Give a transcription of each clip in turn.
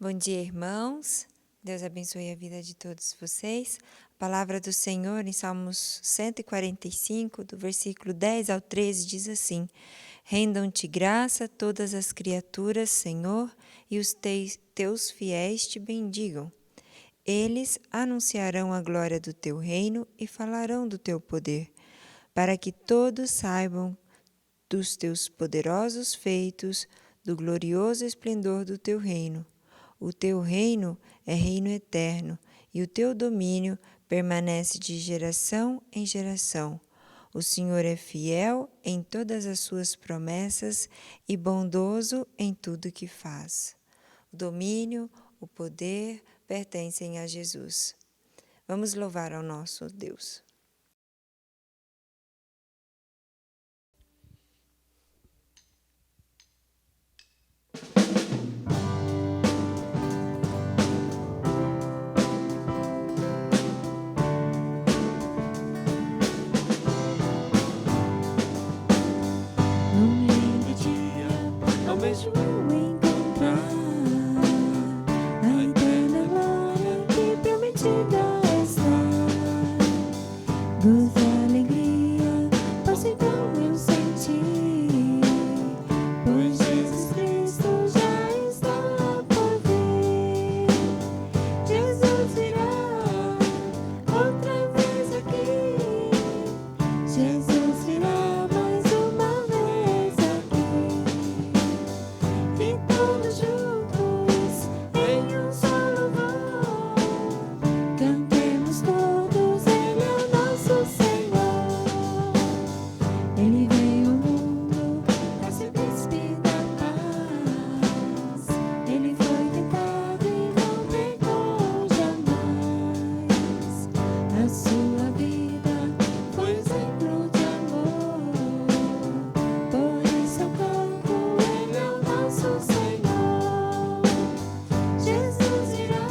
Bom dia, irmãos. Deus abençoe a vida de todos vocês. A palavra do Senhor em Salmos 145, do versículo 10 ao 13, diz assim: Rendam-te graça todas as criaturas, Senhor, e os teus fiéis te bendigam. Eles anunciarão a glória do teu reino e falarão do teu poder, para que todos saibam dos teus poderosos feitos, do glorioso esplendor do teu reino. O teu reino é reino eterno, e o teu domínio permanece de geração em geração. O Senhor é fiel em todas as suas promessas e bondoso em tudo que faz. O domínio, o poder pertencem a Jesus. Vamos louvar ao nosso Deus. Mesmo encontrar a eterna glória que prometida está. Gozo e alegria, posso então eu sentir, pois Jesus Cristo já está por vir. Jesus virá outra vez aqui. Jesus virá mais uma vez aqui. E todos juntos em um só louvor cantemos todos, Ele é o nosso Senhor. Ele veio ao mundo para ser príncipe da paz. Ele foi tentado e não pecou jamais. A sua vida foi exemplo de amor. Por isso eu canto, Ele é o nosso Senhor. Jesus virá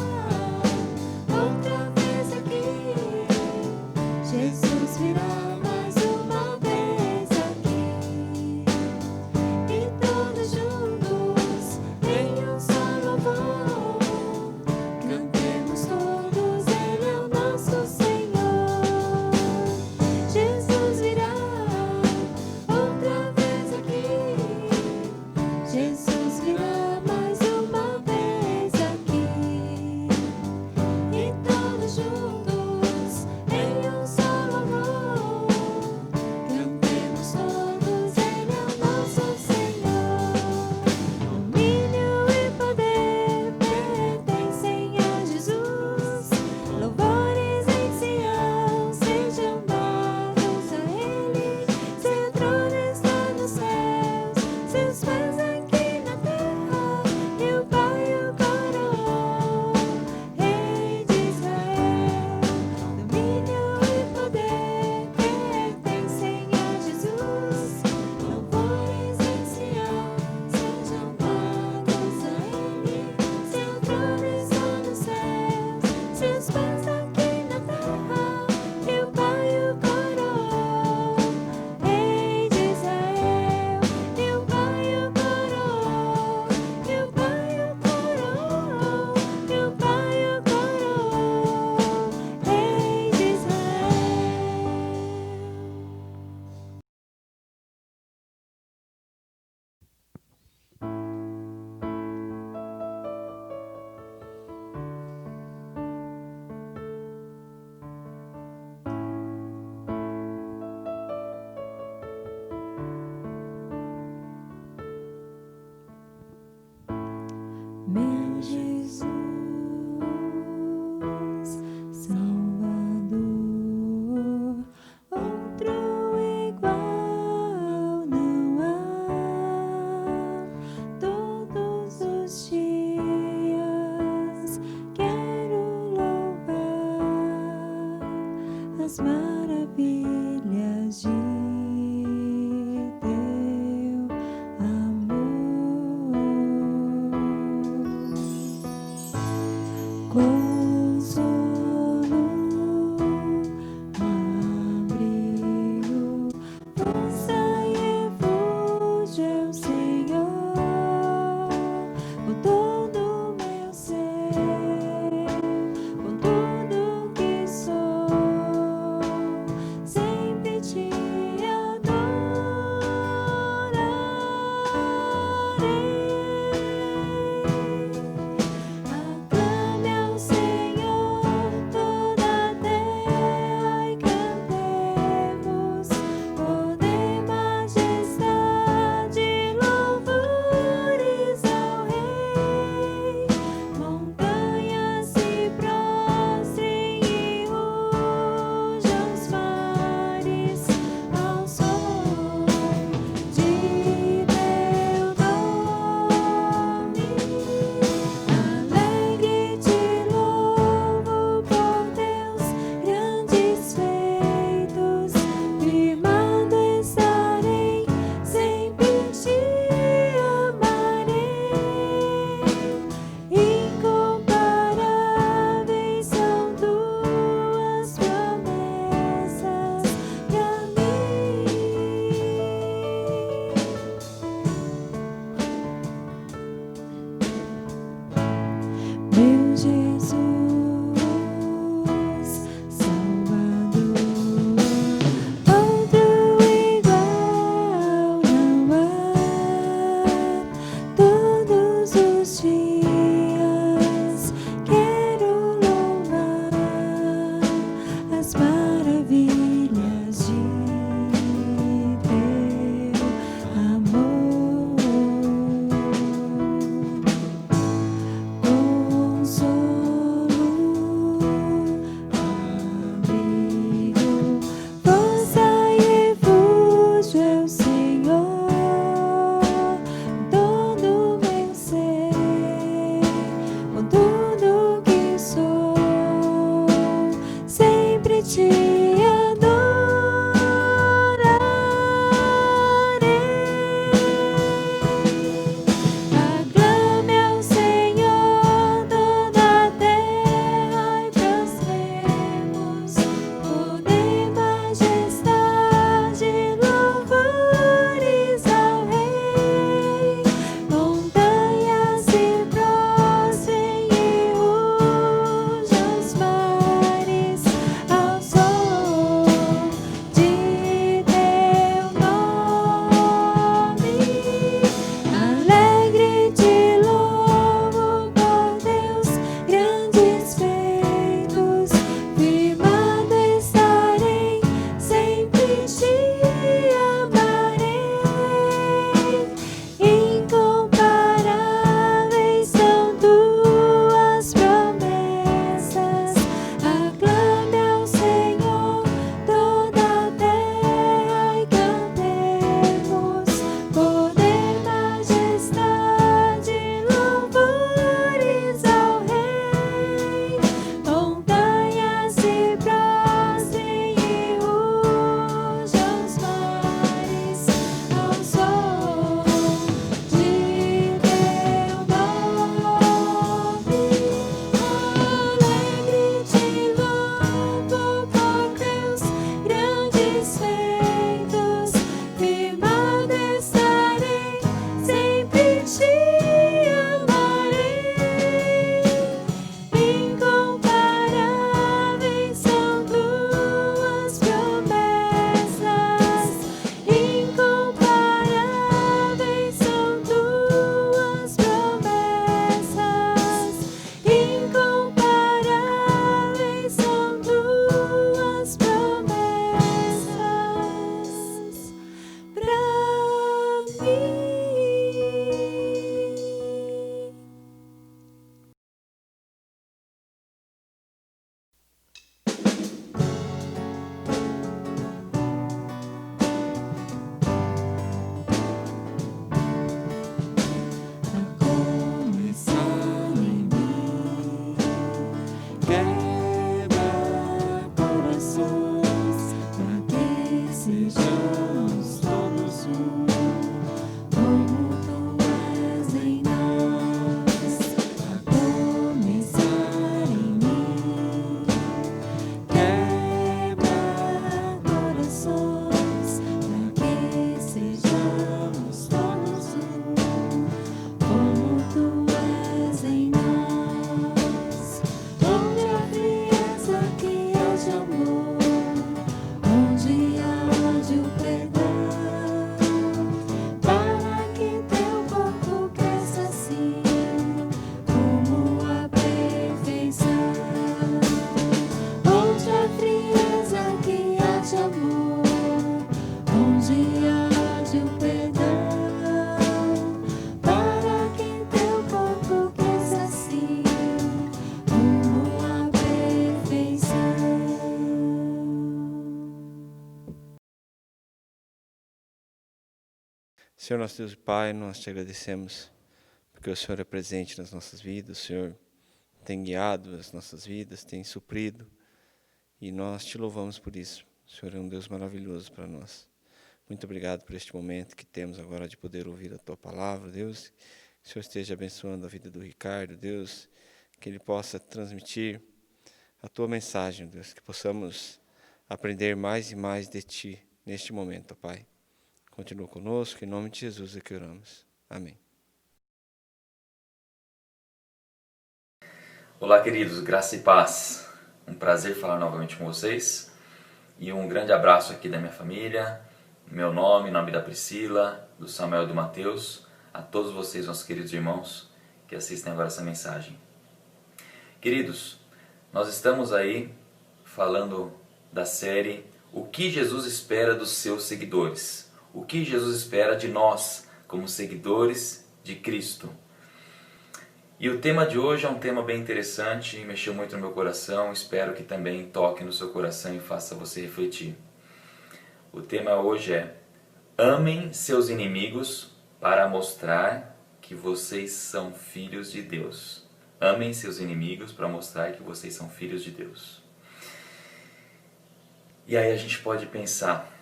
outra vez aqui. Jesus virá mais uma vez aqui. E todos juntos em um só louvor cantemos todos, Ele é o nosso Senhor. Jesus virá outra vez aqui. Jesus virá mais uma vez aqui. E todos juntos em um só louvor cantemos todos, Ele é o nosso Senhor. Domínio e poder pertencem a Jesus. Louvores em Sião sejam dados a Ele. Seu trono está nos céus, seus pés aqui na terra. E o Pai o coroou, Rei de Israel. Domínio e poder pertencem a Jesus. Louvores em Sião sejam dados a Ele. Seu trono está nos céus, seus pés aqui na terra. E o Pai o coroou, Rei de Israel. E o Pai o coroou, e o Pai o coroou, e o Pai o coroou, Rei de Israel. Meu Jesus, Salvador, outro igual não há. Todos os dias quero louvar as maravilhas de teu amor. Senhor nosso Deus e Pai, nós te agradecemos porque o Senhor é presente nas nossas vidas, o Senhor tem guiado as nossas vidas, tem suprido, e nós te louvamos por isso. O Senhor é um Deus maravilhoso para nós. Muito obrigado por este momento que temos agora de poder ouvir a Tua Palavra, Deus. Que o Senhor esteja abençoando a vida do Ricardo, Deus, que ele possa transmitir a Tua mensagem, Deus, que possamos aprender mais e mais de Ti neste momento, ó Pai. Continua conosco, em nome de Jesus é que oramos. Amém. Olá, queridos, graça e paz. Um prazer falar novamente com vocês e um grande abraço aqui da minha família, meu nome, em nome da Priscila, do Samuel e do Mateus, a todos vocês, nossos queridos irmãos, que assistem agora essa mensagem. Queridos, nós estamos aí falando da série O que Jesus espera dos seus seguidores? O que Jesus espera de nós, como seguidores de Cristo? E o tema de hoje é um tema bem interessante, mexeu muito no meu coração, espero que também toque no seu coração e faça você refletir. O tema hoje é: amem seus inimigos para mostrar que vocês são filhos de Deus. Amem seus inimigos para mostrar que vocês são filhos de Deus. E aí a gente pode pensar: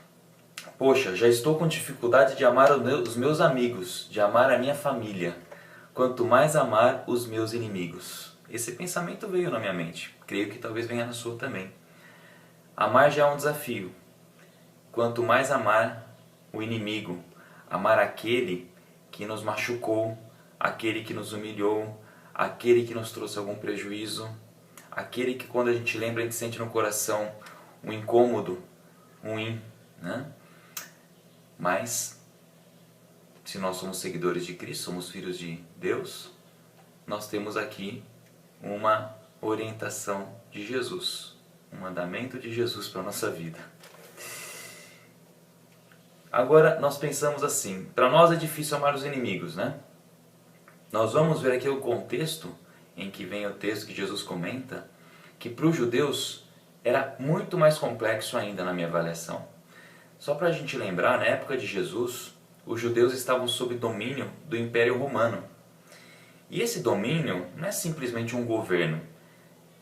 poxa, já estou com dificuldade de amar os meus amigos, de amar a minha família. Quanto mais amar os meus inimigos. Esse pensamento veio na minha mente. Creio que talvez venha na sua também. Amar já é um desafio. Quanto mais amar o inimigo, amar aquele que nos machucou, aquele que nos humilhou, aquele que nos trouxe algum prejuízo, aquele que quando a gente lembra a gente sente no coração um incômodo, ruim, né? Mas se nós somos seguidores de Cristo, somos filhos de Deus, nós temos aqui uma orientação de Jesus, um mandamento de Jesus para a nossa vida. Agora nós pensamos assim, para nós é difícil amar os inimigos, né? Nós vamos ver aqui o contexto em que vem o texto que Jesus comenta, que para os judeus era muito mais complexo ainda na minha avaliação. Só para a gente lembrar, na época de Jesus, os judeus estavam sob domínio do Império Romano. E esse domínio não é simplesmente um governo.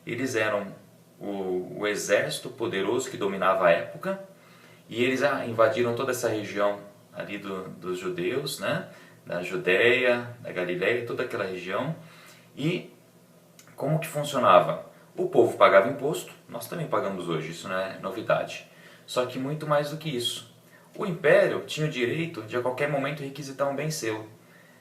Eles eram o exército poderoso que dominava a época, e eles invadiram toda essa região ali dos judeus, né? Da Judéia, da Galiléia, toda aquela região. E como que funcionava? O povo pagava imposto, nós também pagamos hoje, isso não é novidade. Só que muito mais do que isso. O império tinha o direito de a qualquer momento requisitar um bem seu.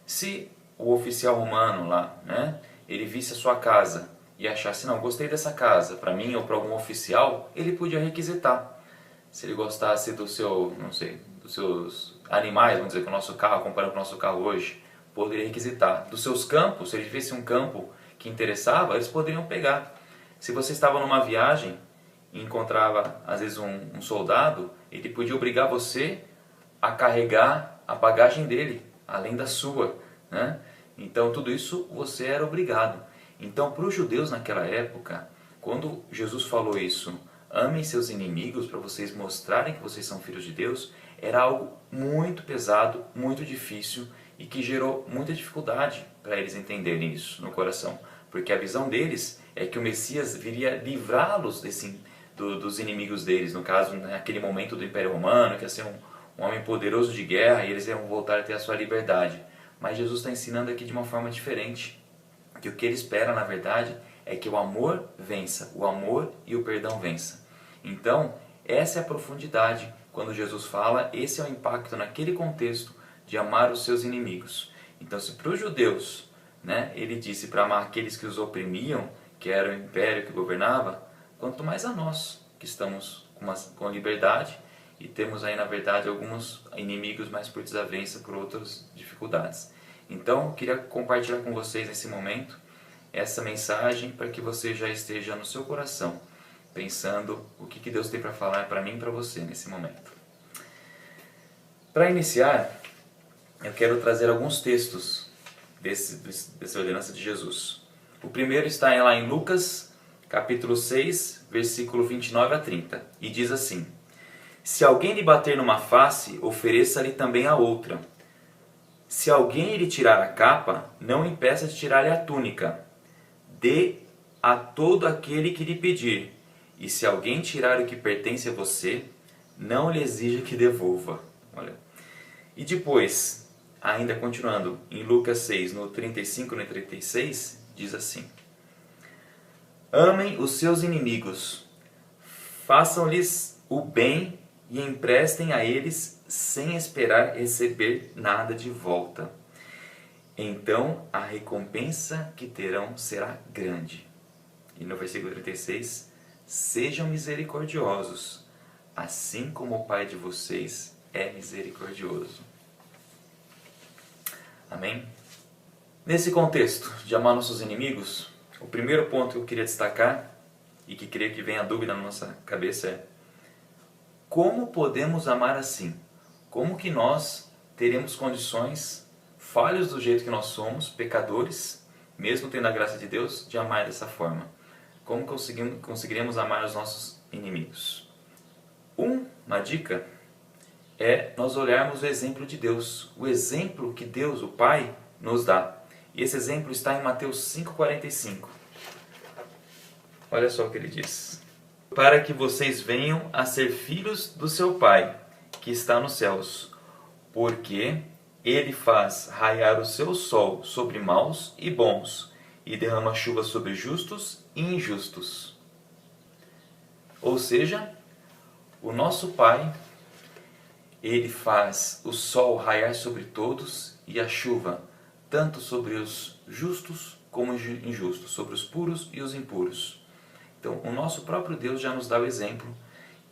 Se o oficial romano lá, né, ele visse a sua casa e achasse, não, gostei dessa casa, para mim ou para algum oficial, ele podia requisitar. Se ele gostasse do seu, não sei, dos seus animais, vamos dizer, com o nosso carro, comparando com o nosso carro hoje, poderia requisitar. Dos seus campos, se ele visse um campo que interessava, eles poderiam pegar. Se você estava numa viagem e encontrava, às vezes, um soldado, ele podia obrigar você a carregar a bagagem dele, além da sua, né? Então, tudo isso você era obrigado. Então, para os judeus naquela época, quando Jesus falou isso, amem seus inimigos para vocês mostrarem que vocês são filhos de Deus, era algo muito pesado, muito difícil e que gerou muita dificuldade para eles entenderem isso no coração. Porque a visão deles é que o Messias viria livrá-los dos inimigos deles, no caso, naquele momento do Império Romano, que ia ser um homem poderoso de guerra e eles iam voltar a ter a sua liberdade. Mas Jesus está ensinando aqui de uma forma diferente, que o que ele espera, na verdade, é que o amor vença, o amor e o perdão vença. Então, essa é a profundidade quando Jesus fala, esse é o impacto naquele contexto de amar os seus inimigos. Então, se para os judeus, né, ele disse para amar aqueles que os oprimiam, que era o império que governava, quanto mais a nós, que estamos com liberdade e temos aí, na verdade, alguns inimigos mais por desavença, por outras dificuldades. Então, eu queria compartilhar com vocês nesse momento essa mensagem para que você já esteja no seu coração, pensando o que Deus tem para falar para mim e para você nesse momento. Para iniciar, eu quero trazer alguns textos dessa ordenança de Jesus. O primeiro está lá em Lucas, capítulo 6, versículo 29 a 30, e diz assim: Se alguém lhe bater numa face, ofereça-lhe também a outra. Se alguém lhe tirar a capa, não impeça de tirar-lhe a túnica. Dê a todo aquele que lhe pedir. E se alguém tirar o que pertence a você, não lhe exija que devolva. Olha. E depois, ainda continuando, em Lucas 6, no 35 e no 36, diz assim: Amem os seus inimigos, façam-lhes o bem e emprestem a eles sem esperar receber nada de volta. Então a recompensa que terão será grande. E no versículo 36, sejam misericordiosos, assim como o Pai de vocês é misericordioso. Amém? Nesse contexto de amar nossos inimigos, o primeiro ponto que eu queria destacar, e que creio que vem a dúvida na nossa cabeça é: como podemos amar assim? Como que nós teremos condições, falhos do jeito que nós somos, pecadores, mesmo tendo a graça de Deus, de amar dessa forma? Como conseguiremos amar os nossos inimigos? Uma dica é nós olharmos o exemplo de Deus, o exemplo que Deus, o Pai, nos dá. E esse exemplo está em Mateus 5,45. Olha só o que ele diz: para que vocês venham a ser filhos do seu Pai, que está nos céus, porque Ele faz raiar o seu sol sobre maus e bons, e derrama chuva sobre justos e injustos. Ou seja, o nosso Pai, Ele faz o sol raiar sobre todos e a chuva, tanto sobre os justos como injustos, sobre os puros e os impuros. Então, o nosso próprio Deus já nos dá o exemplo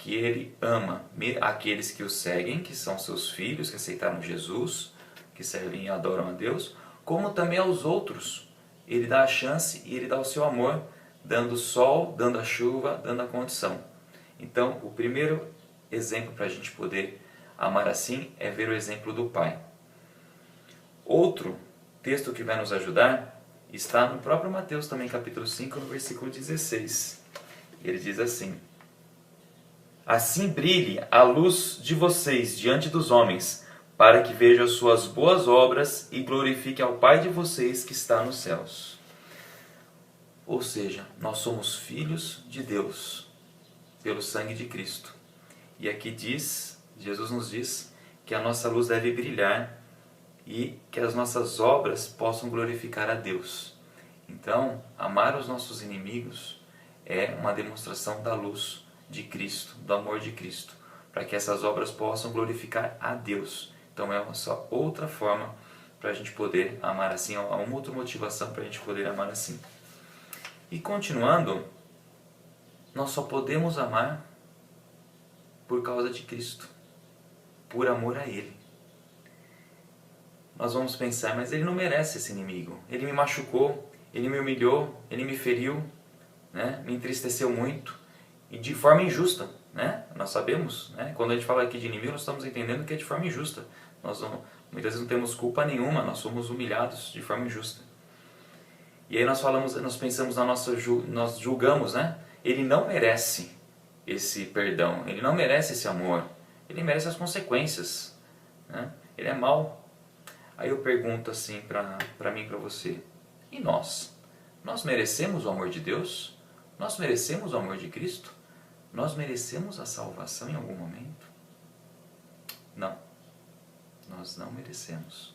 que Ele ama aqueles que o seguem, que são seus filhos, que aceitaram Jesus, que servem e adoram a Deus, como também aos outros. Ele dá a chance e Ele dá o seu amor, dando o sol, dando a chuva, dando a condição. Então, o primeiro exemplo para a gente poder amar assim é ver o exemplo do Pai. Outro texto que vai nos ajudar está no próprio Mateus também, capítulo 5, no versículo 16. Ele diz assim: assim brilhe a luz de vocês diante dos homens, para que vejam as suas boas obras e glorifique ao Pai de vocês que está nos céus. Ou seja, nós somos filhos de Deus pelo sangue de Cristo. E aqui Jesus nos diz que a nossa luz deve brilhar e que as nossas obras possam glorificar a Deus. Então, amar os nossos inimigos é uma demonstração da luz de Cristo, do amor de Cristo, para que essas obras possam glorificar a Deus. Então é uma só outra forma para a gente poder amar assim, há uma outra motivação para a gente poder amar assim. E continuando, nós só podemos amar por causa de Cristo, por amor a Ele. Nós vamos pensar, mas Ele não merece esse inimigo. Ele me machucou, Ele me humilhou, Ele me feriu, né? Me entristeceu muito e de forma injusta, né? Nós sabemos, né? Quando a gente fala aqui de inimigo, nós estamos entendendo que é de forma injusta. Muitas vezes não temos culpa nenhuma, nós somos humilhados de forma injusta. E aí nós pensamos nós julgamos, né? Ele não merece esse perdão, ele não merece esse amor, ele merece as consequências, né? Ele é mau. Aí eu pergunto assim para mim e para você: e nós? Nós merecemos o amor de Deus? Nós merecemos o amor de Cristo? Nós merecemos a salvação em algum momento? Não. Nós não merecemos.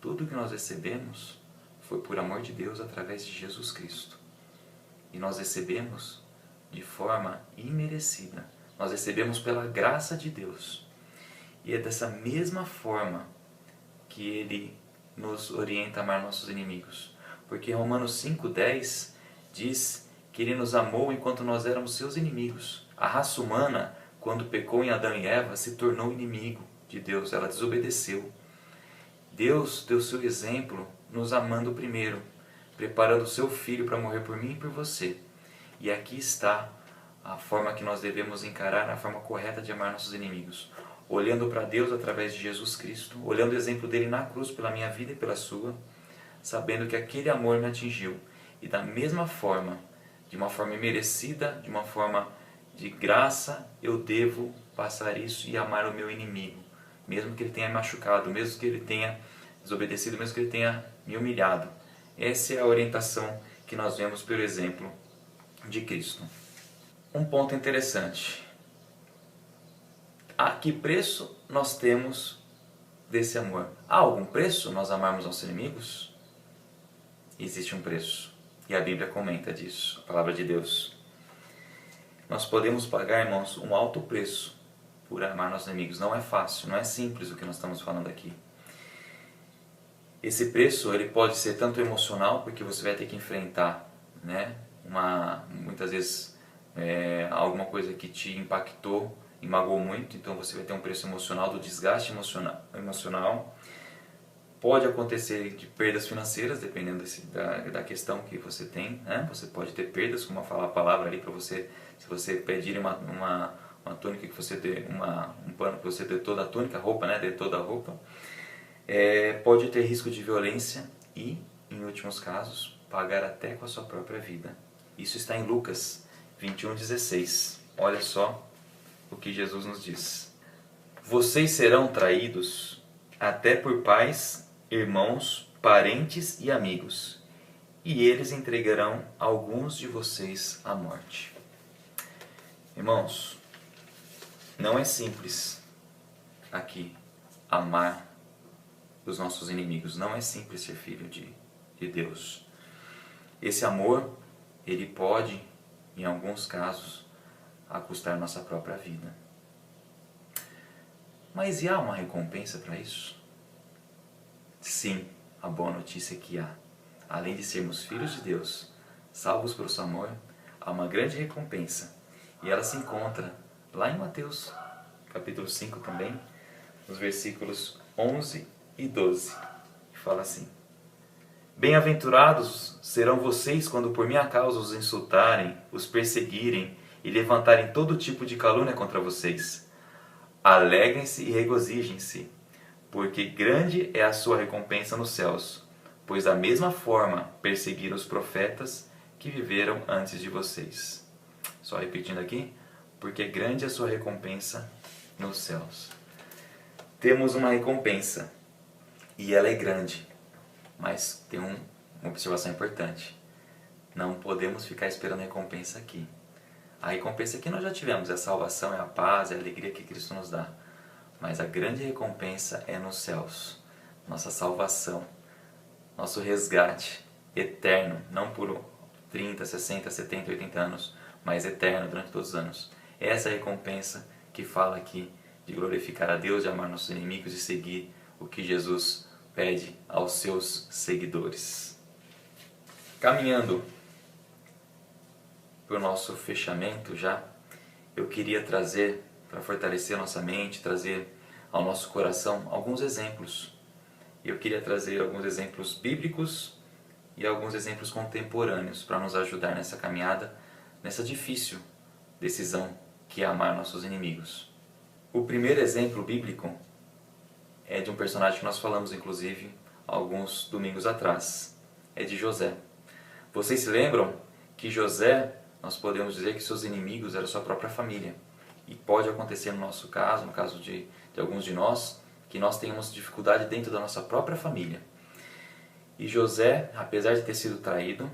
Tudo que nós recebemos foi por amor de Deus através de Jesus Cristo. E nós recebemos de forma imerecida. Nós recebemos pela graça de Deus. E é dessa mesma forma que Ele nos orienta a amar nossos inimigos. Porque Romanos 5,10 diz que Ele nos amou enquanto nós éramos seus inimigos. A raça humana, quando pecou em Adão e Eva, se tornou inimigo de Deus, ela desobedeceu. Deus deu seu exemplo nos amando primeiro, preparando o seu Filho para morrer por mim e por você. E aqui está a forma que nós devemos encarar, a forma correta de amar nossos inimigos. Olhando para Deus através de Jesus Cristo, olhando o exemplo dele na cruz pela minha vida e pela sua, sabendo que aquele amor me atingiu. E da mesma forma, de uma forma imerecida, de uma forma de graça, eu devo passar isso e amar o meu inimigo. Mesmo que ele tenha machucado, mesmo que ele tenha desobedecido, mesmo que ele tenha me humilhado. Essa é a orientação que nós vemos pelo exemplo de Cristo. Um ponto interessante. A que preço nós temos desse amor? Há algum preço nós amarmos nossos inimigos? Existe um preço. E a Bíblia comenta disso, a palavra de Deus. Nós podemos pagar, irmãos, um alto preço por amar nossos inimigos. Não é fácil, não é simples o que nós estamos falando aqui. Esse preço ele pode ser tanto emocional, porque você vai ter que enfrentar, né, muitas vezes alguma coisa que te impactou e magoou muito, então você vai ter um preço emocional, do desgaste emocional. Pode acontecer de perdas financeiras, dependendo da questão que você tem, né? Você pode ter perdas, como falar a palavra ali para você, se você pedir uma túnica que você dê, um pano que você dê toda a túnica, roupa, né? Dê toda a roupa. Pode ter risco de violência e, em últimos casos, pagar até com a sua própria vida. Isso está em Lucas 21:16. Olha só o que Jesus nos diz. Vocês serão traídos até por pais, irmãos, parentes e amigos, e eles entregarão alguns de vocês à morte. Irmãos, não é simples aqui amar os nossos inimigos, não é simples ser filho de Deus. Esse amor, ele pode, em alguns casos, a custar nossa própria vida. Mas e há uma recompensa para isso? Sim, a boa notícia é que há. Além de sermos filhos de Deus, salvos pelo seu amor, há uma grande recompensa. E ela se encontra lá em Mateus, capítulo 5 também, nos versículos 11 e 12. Que fala assim: Bem-aventurados serão vocês quando por minha causa os insultarem, os perseguirem e levantarem todo tipo de calúnia contra vocês. Alegrem-se e regozijem-se, porque grande é a sua recompensa nos céus, pois da mesma forma perseguiram os profetas que viveram antes de vocês. Só repetindo aqui, porque grande é a sua recompensa nos céus. Temos uma recompensa, e ela é grande, mas tem uma observação importante. Não podemos ficar esperando a recompensa aqui. A recompensa aqui nós já tivemos, é a salvação, é a paz, é a alegria que Cristo nos dá. Mas a grande recompensa é nos céus, nossa salvação, nosso resgate eterno, não por 30, 60, 70, 80 anos, mas eterno durante todos os anos. Essa é a recompensa que fala aqui de glorificar a Deus, de amar nossos inimigos e seguir o que Jesus pede aos seus seguidores. Caminhando para o nosso fechamento já, eu queria trazer, para fortalecer a nossa mente, trazer ao nosso coração alguns exemplos. Eu queria trazer alguns exemplos bíblicos e alguns exemplos contemporâneos para nos ajudar nessa caminhada, nessa difícil decisão que é amar nossos inimigos. O primeiro exemplo bíblico é de um personagem que nós falamos, inclusive, alguns domingos atrás. É de José. Vocês se lembram que José, nós podemos dizer que seus inimigos eram sua própria família. E pode acontecer no nosso caso, no caso de alguns de nós, que nós tenhamos dificuldade dentro da nossa própria família. E José, apesar de ter sido traído,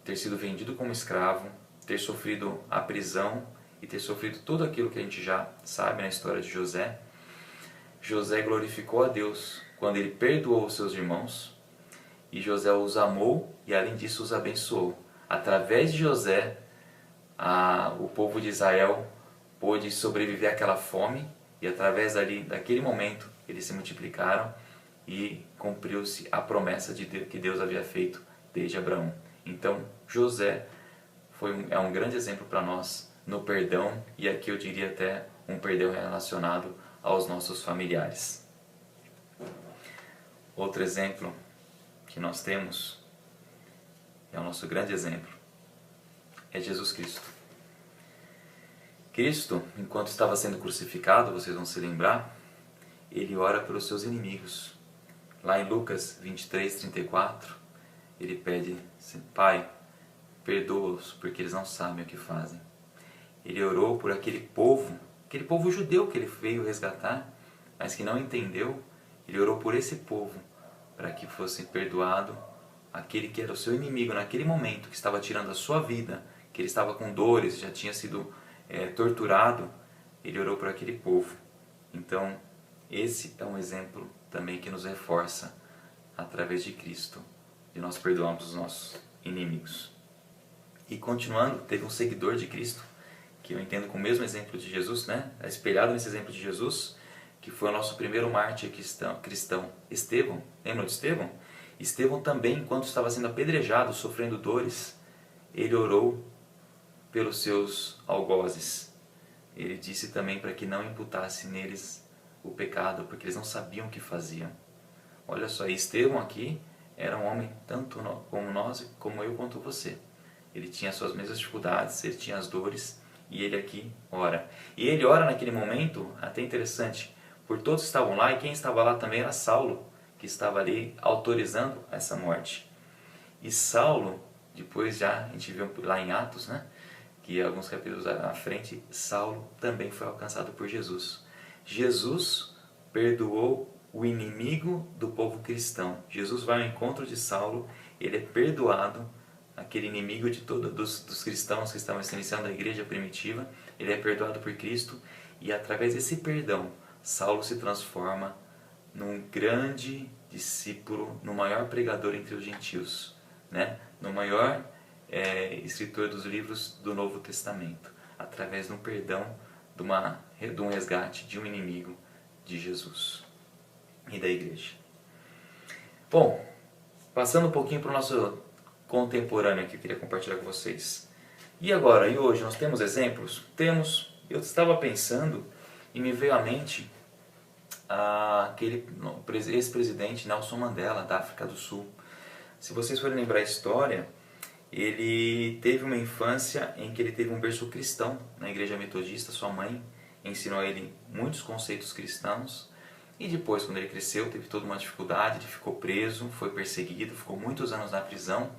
ter sido vendido como escravo, ter sofrido a prisão e ter sofrido tudo aquilo que a gente já sabe na história de José, José glorificou a Deus quando ele perdoou os seus irmãos, e José os amou e além disso os abençoou. Através de José, o povo de Israel pôde sobreviver àquela fome, e através daquele momento eles se multiplicaram e cumpriu-se a promessa que Deus havia feito desde Abraão. Então José é um grande exemplo para nós no perdão, e aqui eu diria até um perdão relacionado aos nossos familiares. Outro exemplo que nós temos, é o nosso grande exemplo, é Jesus Cristo. Cristo, enquanto estava sendo crucificado, vocês vão se lembrar, ele ora pelos seus inimigos. Lá em Lucas 23:34, ele pede: Pai, perdoa-os, porque eles não sabem o que fazem. Ele orou por aquele povo judeu que ele veio resgatar, mas que não entendeu. Ele orou por esse povo, para que fosse perdoado aquele que era o seu inimigo naquele momento, que estava tirando a sua vida, que ele estava com dores, já tinha sido torturado. Ele orou por aquele povo. Então, esse é um exemplo também que nos reforça, através de Cristo, de nós perdoarmos os nossos inimigos. E continuando, teve um seguidor de Cristo, que eu entendo com o mesmo exemplo de Jesus, né? É espelhado nesse exemplo de Jesus, que foi o nosso primeiro mártir cristão, Estevão. Lembram de Estevão? Estevão também, enquanto estava sendo apedrejado, sofrendo dores, ele orou pelos seus algozes. Ele disse também para que não imputasse neles o pecado, porque eles não sabiam o que faziam. Olha só, Estevão aqui era um homem tanto como nós, como eu, quanto você. Ele tinha as suas mesmas dificuldades, ele tinha as dores, e ele aqui ora. E ele ora naquele momento, até interessante, por todos que estavam lá, e quem estava lá também era Saulo, que estava ali autorizando essa morte. E Saulo, depois já a gente viu lá em Atos, né, que alguns capítulos à frente, Saulo também foi alcançado por Jesus. Jesus perdoou o inimigo do povo cristão. Jesus vai ao encontro de Saulo, ele é perdoado, aquele inimigo de dos cristãos que estavam se iniciando a igreja primitiva, ele é perdoado por Cristo, e através desse perdão, Saulo se transforma num grande discípulo, no maior pregador entre os gentios, né? No maior escritor dos livros do Novo Testamento, através de um perdão, de um resgate de um inimigo de Jesus e da igreja. Bom, passando um pouquinho para o nosso contemporâneo que eu queria compartilhar com vocês. E agora, e hoje, nós temos exemplos? Temos. Eu estava pensando e me veio à mente aquele ex-presidente Nelson Mandela, da África do Sul. Se vocês forem lembrar a história, ele teve uma infância em que ele teve um berço cristão na igreja metodista. Sua mãe ensinou a ele muitos conceitos cristãos. E depois, quando ele cresceu, teve toda uma dificuldade, ele ficou preso, foi perseguido, ficou muitos anos na prisão.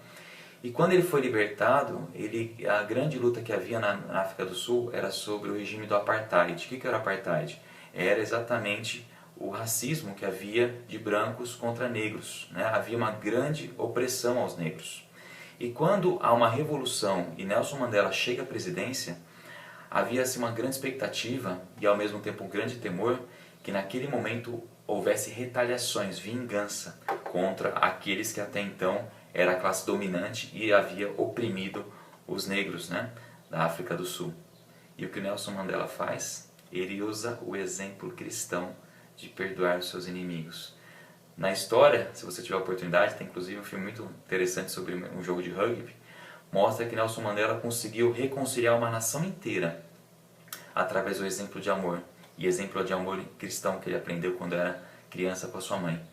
E quando ele foi libertado, a grande luta que havia na África do Sul era sobre o regime do Apartheid. O que era o Apartheid? Era exatamente o racismo que havia de brancos contra negros, né? Havia uma grande opressão aos negros. E quando há uma revolução e Nelson Mandela chega à presidência, havia-se uma grande expectativa e ao mesmo tempo um grande temor que naquele momento houvesse retaliações, vingança contra aqueles que até então era a classe dominante e havia oprimido os negros, né, da África do Sul. E o que Nelson Mandela faz? Ele usa o exemplo cristão de perdoar os seus inimigos. Na história, se você tiver a oportunidade, tem inclusive um filme muito interessante sobre um jogo de rugby, mostra que Nelson Mandela conseguiu reconciliar uma nação inteira através do exemplo de amor, e exemplo de amor cristão que ele aprendeu quando era criança com a sua mãe.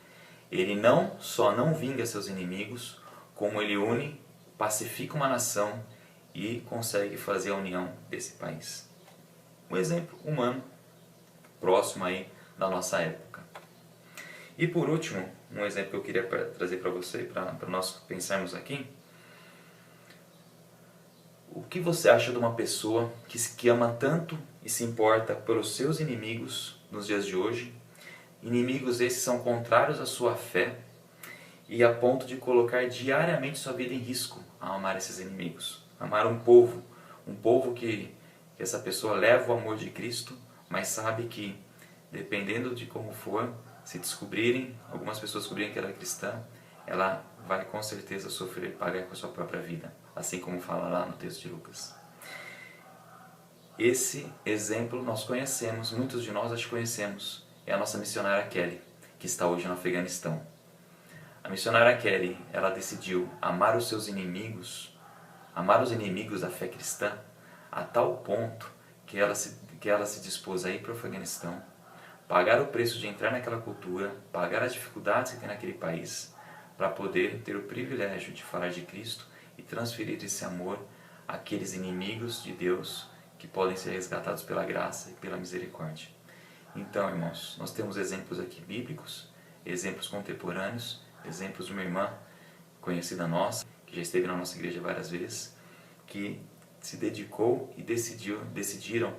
Ele não só não vinga seus inimigos, como ele une, pacifica uma nação e consegue fazer a união desse país. Um exemplo humano, próximo aí da nossa época. E por último, um exemplo que eu queria trazer para você, para nós pensarmos aqui. O que você acha de uma pessoa que ama tanto e se importa pelos seus inimigos nos dias de hoje? Inimigos esses são contrários à sua fé e a ponto de colocar diariamente sua vida em risco ao amar esses inimigos. Amar um povo que essa pessoa leva o amor de Cristo, mas sabe que, dependendo de como for, se descobrirem, algumas pessoas descobrirem que ela é cristã, ela vai com certeza sofrer e pagar com a sua própria vida, assim como fala lá no texto de Lucas. Esse exemplo nós conhecemos, muitos de nós acho que conhecemos, é a nossa missionária Kelly, que está hoje no Afeganistão. A missionária Kelly, ela decidiu amar os seus inimigos, amar os inimigos da fé cristã, a tal ponto que ela se dispôs a ir para o Afeganistão, pagar o preço de entrar naquela cultura, pagar as dificuldades que tem naquele país, para poder ter o privilégio de falar de Cristo e transferir esse amor àqueles inimigos de Deus que podem ser resgatados pela graça e pela misericórdia. Então, irmãos, nós temos exemplos aqui bíblicos, exemplos contemporâneos, exemplos de uma irmã conhecida nossa, que já esteve na nossa igreja várias vezes, que se dedicou e decidiram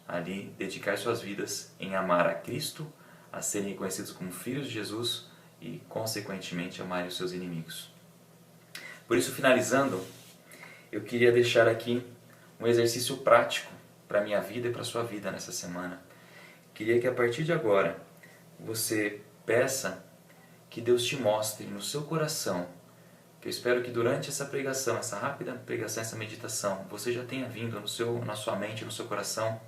ali dedicar suas vidas em amar a Cristo, a serem reconhecidos como filhos de Jesus e, consequentemente, amarem os seus inimigos. Por isso, finalizando, eu queria deixar aqui um exercício prático para a minha vida e para a sua vida nessa semana. Queria que a partir de agora você peça que Deus te mostre no seu coração, que eu espero que durante essa pregação, essa rápida pregação, essa meditação, você já tenha vindo na sua mente, no seu coração,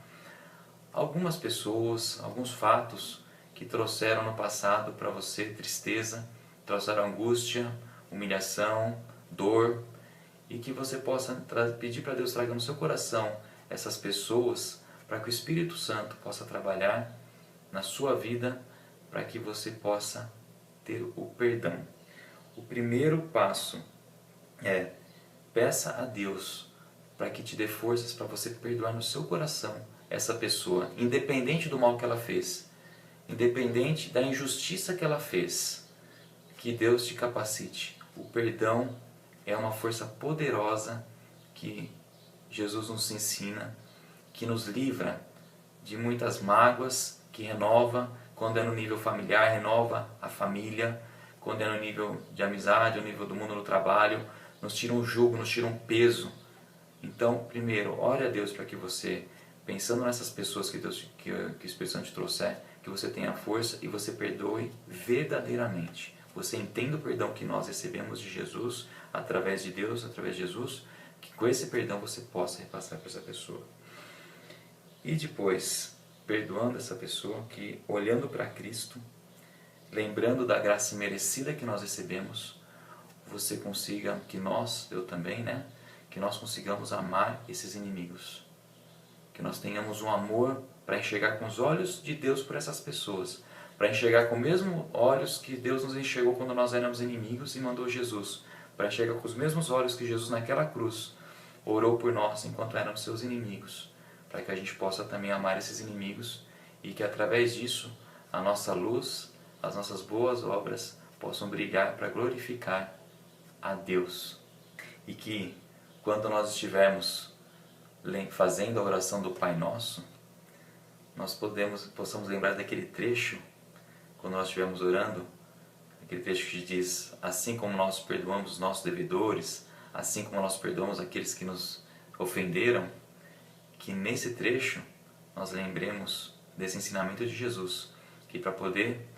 algumas pessoas, alguns fatos que trouxeram no passado para você tristeza, trouxeram angústia, humilhação, dor, e que você possa pedir para Deus traga no seu coração essas pessoas para que o Espírito Santo possa trabalhar na sua vida para que você possa ter o perdão. O primeiro passo é peça a Deus para que te dê forças para você perdoar no seu coração essa pessoa, independente do mal que ela fez, independente da injustiça que ela fez. Que Deus te capacite. O perdão é uma força poderosa que Jesus nos ensina, que nos livra de muitas mágoas, que renova, quando é no nível familiar, renova a família, quando é no nível de amizade, no nível do mundo no trabalho, nos tira um jugo, nos tira um peso. Então, primeiro, ore a Deus para que você, pensando nessas pessoas que o Espírito Santo te trouxer, que você tenha força e você perdoe verdadeiramente. Você entenda o perdão que nós recebemos de Jesus, através de Deus, através de Jesus, que com esse perdão você possa repassar para essa pessoa. E depois, perdoando essa pessoa, que olhando para Cristo, lembrando da graça imerecida que nós recebemos, você consiga, eu também, que nós consigamos amar esses inimigos. Que nós tenhamos um amor para enxergar com os olhos de Deus por essas pessoas, para enxergar com os mesmos olhos que Deus nos enxergou quando nós éramos inimigos e mandou Jesus, para enxergar com os mesmos olhos que Jesus naquela cruz orou por nós enquanto éramos seus inimigos, para que a gente possa também amar esses inimigos e que através disso a nossa luz, as nossas boas obras possam brilhar para glorificar a Deus. E que quando nós estivermos fazendo a oração do Pai Nosso, nós possamos lembrar daquele trecho, quando nós estivermos orando, aquele trecho que diz: assim como nós perdoamos os nossos devedores, assim como nós perdoamos aqueles que nos ofenderam, que nesse trecho nós lembremos desse ensinamento de Jesus, que para poder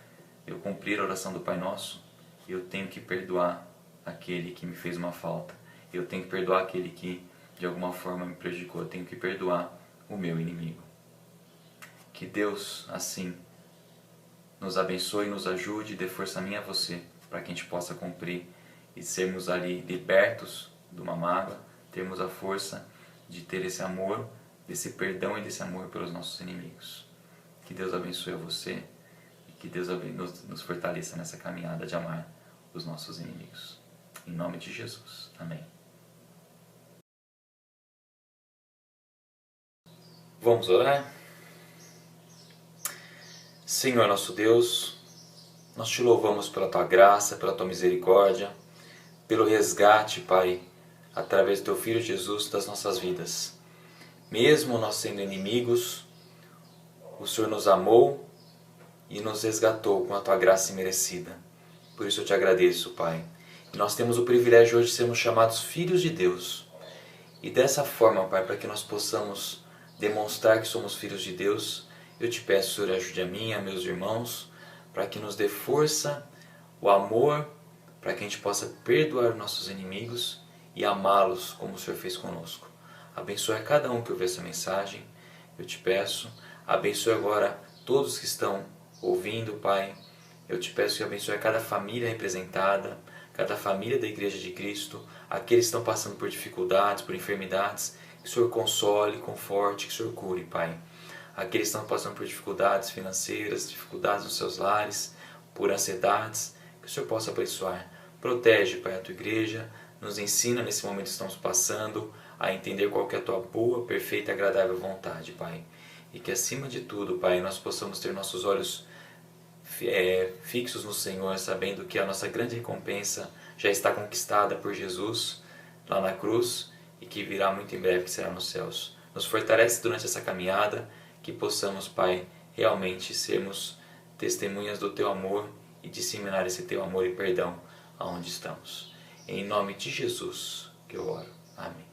eu cumprir a oração do Pai Nosso, eu tenho que perdoar aquele que me fez uma falta, eu tenho que perdoar aquele que de alguma forma me prejudicou, eu tenho que perdoar o meu inimigo. Que Deus, assim, nos abençoe, nos ajude, dê força a mim e a você, para que a gente possa cumprir e sermos ali libertos de uma mágoa, termos a força de ter esse amor, desse perdão e desse amor pelos nossos inimigos. Que Deus abençoe a você e que Deus nos fortaleça nessa caminhada de amar os nossos inimigos. Em nome de Jesus. Amém. Vamos orar? Senhor nosso Deus, nós te louvamos pela Tua graça, pela Tua misericórdia, pelo resgate, Pai, através do Teu Filho Jesus das nossas vidas. Mesmo nós sendo inimigos, o Senhor nos amou e nos resgatou com a Tua graça imerecida. Por isso eu te agradeço, Pai. E nós temos o privilégio hoje de sermos chamados filhos de Deus. E dessa forma, Pai, para que nós possamos demonstrar que somos filhos de Deus, eu te peço, Senhor, ajude a mim, a meus irmãos, para que nos dê força, o amor, para que a gente possa perdoar nossos inimigos e amá-los como o Senhor fez conosco. Abençoe a cada um que ouve essa mensagem, eu te peço. Abençoe agora todos que estão ouvindo, Pai. Eu te peço que abençoe a cada família representada, cada família da Igreja de Cristo, aqueles que estão passando por dificuldades, por enfermidades, que o Senhor console, conforte, que o Senhor cure, Pai. Aqueles que estão passando por dificuldades financeiras, dificuldades nos seus lares, por ansiedades, que o Senhor possa abençoar. Protege, Pai, a Tua Igreja, nos ensina nesse momento que estamos passando a entender qual que é a Tua boa, perfeita e agradável vontade, Pai. E que acima de tudo, Pai, nós possamos ter nossos olhos fixos no Senhor, sabendo que a nossa grande recompensa já está conquistada por Jesus lá na cruz e que virá muito em breve, que será nos céus. Nos fortalece durante essa caminhada, que possamos, Pai, realmente sermos testemunhas do Teu amor e disseminar esse teu amor e perdão aonde estamos. Em nome de Jesus que eu oro. Amém.